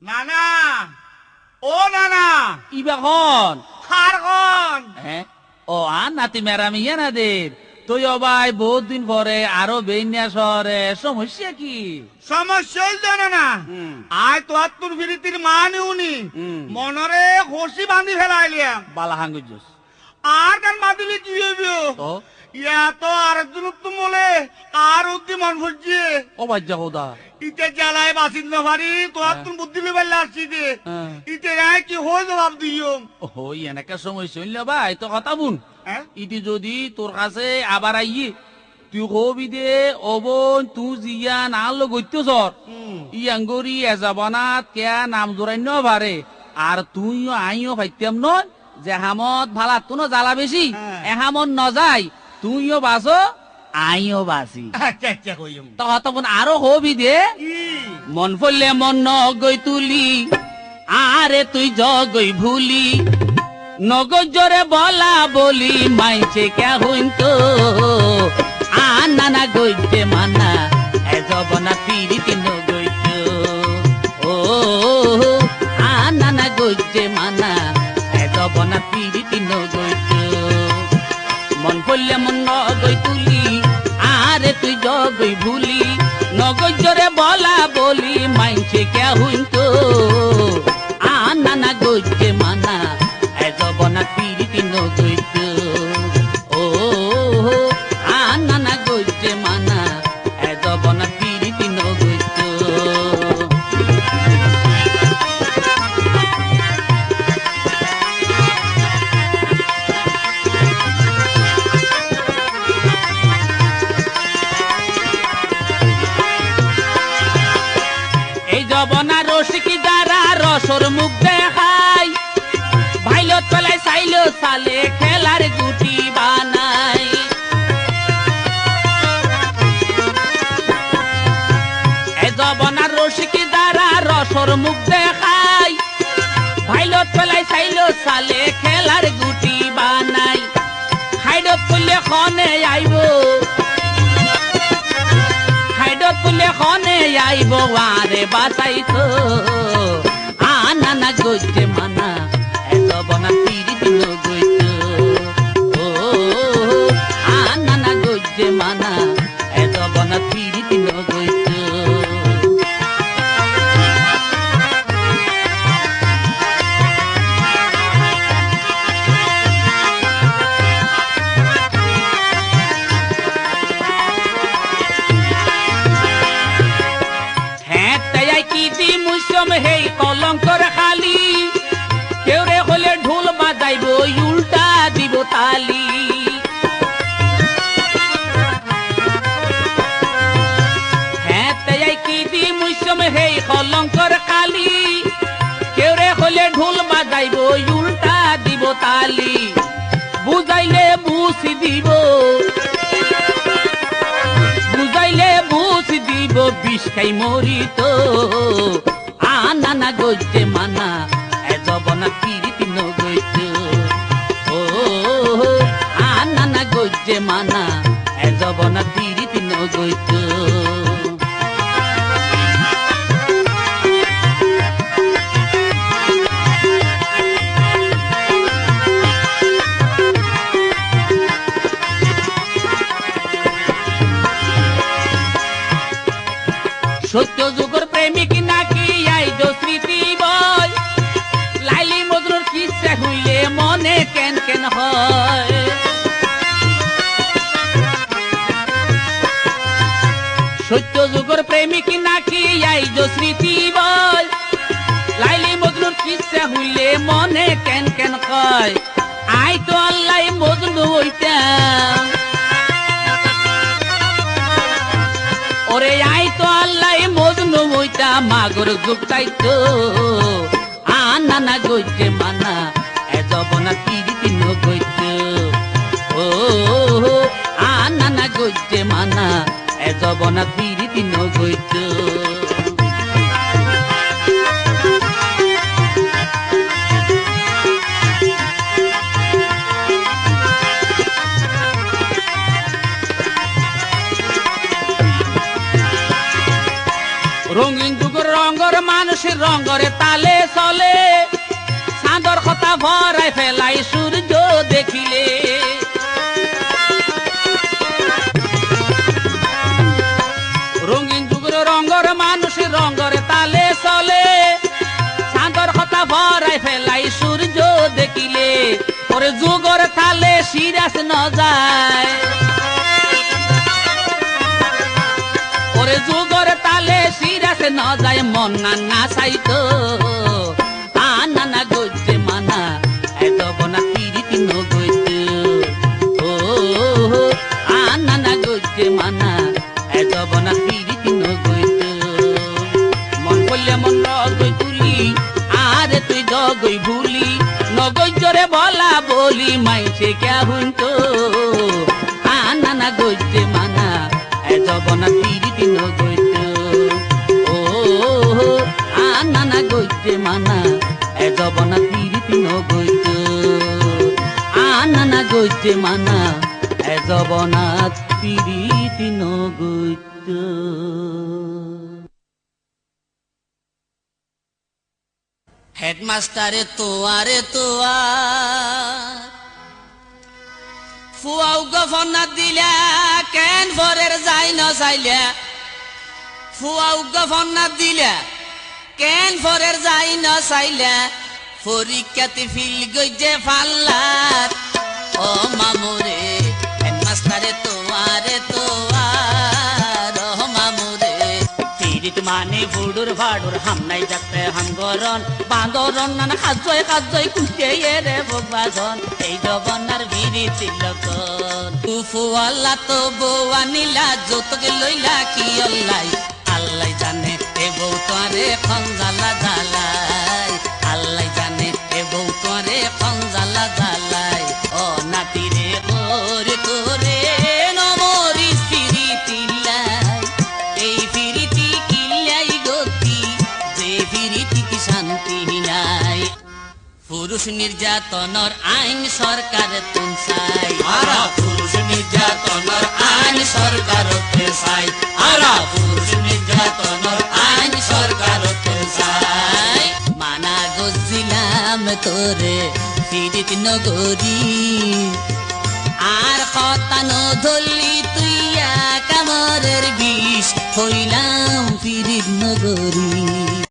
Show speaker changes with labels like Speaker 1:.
Speaker 1: নানা ও নানা
Speaker 2: ইবাখন
Speaker 1: খারগন
Speaker 2: ও আন নাতি মেরামিয়া না দের তুই অবাই বহুত দিন পরে আরো বেইনিয়া শহরে সমস্যা কি
Speaker 1: সমস্যা হইল না আয় তো তোর ফিরিতির মান উনি মনরে হসি বাঁধি ফেলাইলিয়াম
Speaker 2: বালা হাঙ্গুজুস
Speaker 1: আর গান বাঁধিলে কি হইব
Speaker 2: তো
Speaker 1: ইয়া তো আরেকজন তুমি বলে আর উদ্দি মন ফুটছে
Speaker 2: ও বাজ্জা খোদা
Speaker 1: ইতে জ্বালায় বাঁচিত না পারি তো তুমি বুদ্ধি লেবার আসছি দে ইতে রায় কি হয়ে জবাব দিও
Speaker 2: ও এনেকা সমস্যা হইল ভাই তো কথা বুন ইতি যদি তোর কাছে আবার আইয়ে তুই কবি দে অবন তুই জিয়া না লগৈত্য সর ইয়াঙ্গরি এজাবানাত কেয়া নাম জোরাইন পারে আর তুইও আইও ফাইতাম নয় যে হামত ভালা তুনো জ্বালা বেশি এহামন নজাই তুইও বাসো আইও বাসি
Speaker 1: আচ্ছা আচ্ছা কইম
Speaker 2: তখন আরো হবি দে মন পড়লে মন নগৈ তুলি আরে তুই জগই ভুলি নগর জোরে বলা বলি মাইছে কে হইন তো আনা গইতে মানা এ জবনা পিরিতি নগইত ও আনা গইতে মানা এ জবনা পিরিতি নগইত মন পড়লে মন নগই তুলি আরে তুই জগই ভুলি নগর জোরে বলা বলি মাইছে কে হইন তো আনা গইতে মানা জবনা পিরিতি নগৈত ও আনা গইতে মানা এ জবনা পিরিতি নগৈত এই জবনা রসিকি দ্বারা রসর মুখ দেখাই ভাইলত পেলাই চাইলো চালে খেলার গুটি বানাই এ জবনার রসিকি দ্বারা রসর মুখ দেখাই ভাইলত পেলাই চাইলো চালে খেলার গুটি বানাই হাইডত করলে খনে আইব হাইডত করলে খনে আইব আরে বাঁচাইতো আনা গইতে মানা জবনা পিরিতি নগৈত ও আনা গইতে মানা এ জবনা পিরিতি নগৈত হ্যাঁ তাই কি দি মুসম হেই কলঙ্কর খালি কেউ রে হলে ঢোল বাজাইব উল্টা দিব তালি হ্যাঁ তাই কি দি মুসম হেই কলঙ্কর কালি কেউ রে হলে ঢোল বাজাইব উল্টা দিব তালি বুঝাইলে বুঝি দিব বুঝাইলে বুঝি দিব বিষ খাই মরিত আনা গইতে মানা জবনা পিরিতি নগৈত ও আনা গইতে মানা এ জবনা পিরিতি নগৈত সত্য যুগর প্রেমিক নাকি আইজ স্মৃতি বয় লাইলি মজনুর কিসা হইলে মনে কেন কেন হয় সত্য যুগর প্রেমিক নাকি আইজ স্মৃতি বল লাইলি মজনুর কিসা হইলে মনে কেন কেন কয় আই তো আল্লাহ মজনু হইতাম ওরে আই তো আল্লাহ মজনু হইতাম মাগর যুগ চাইতো আনা গইতে মানা এ জবনা পিরিতি নগৈত ও আনা গইতে মানা এ জবনা পিরিতি নগৈত রঙিন যুগর রঙর মানুষ মানুষের রঙরে তালে চলে চাঁদর কথা ভরাই ফেলাই সূর্য দেখিলে রঙিন যুগের রঙর মানুষের রঙরে তালে চলে চাঁদর কথা ভরাই ফেলাই সূর্য দেখিলে ওরে যুগর তালে সিরাস ন যায় ওরে যুগর তালে সিরাস ন যায় মন না চাইতো আনা গইতে মানা এত বনা পিরিতি ন গইতে ও আনা গইতে মানা এত বনা পিরিতি ন গইতে মন বললে মন লগই তুলি আরে তুই জগই ভুলি নগই জোরে বলা বলি মাইছে কে হুনতো আনা গইতে মানা এত বনা পিরিতি ন গইতে ও আনা গইতে মানা এ জবনা পিরিতি ন গইতে আনা গইতে মানা এ জবনা পিরিতি ন গইতে
Speaker 3: হেডমাস্টারে তোয়া ফুয়াও গফনা দিলা কেন ভরের যাই ন চাইলা ফুয়াও গফনা দিলা কেন ভরের যাই ন চাইলা পরীক্ষাতে ফিল গইজে ফাল্লাত ও মামুরে হেডমাস্টারে তোয়ার ও মামুরে পিরিত মানে বুড়ুর ভাড়ুর হামনাই যাতে হামগরন বাঁদরন নানা কাজয় কুটে রে বাজন এই জবনার বিরিতি লগন ফুয়াল্লা তো বউয়া নীলা যতকে লইলা কি অল্লাই আল্লাহ জানে এ বউ তোরে খঞ্জালা জ্বালাই আল্লাহ জানে এ বউ তোরে খঞ্জালা জ্বালাই ও নাতি রে ওরে তোরে নমরি ফিরিতি লাই এই ফিরিতি কিলাই গতি যে ফিরিতি কি শান্তি নাই পুরুষ নির্যাতনের আইন সরকার তুন চাই আরা পুরুষ নির্যাতনের আইন সরকার চাই আরা পুরুষ নির্যাতনের আইন সরকার চাই মানা গজিলাম তোরে ফিরিত নগরী আর কথা নধরলি তুইয়া কামরের বিষ হইলাম ফিরিত নগরী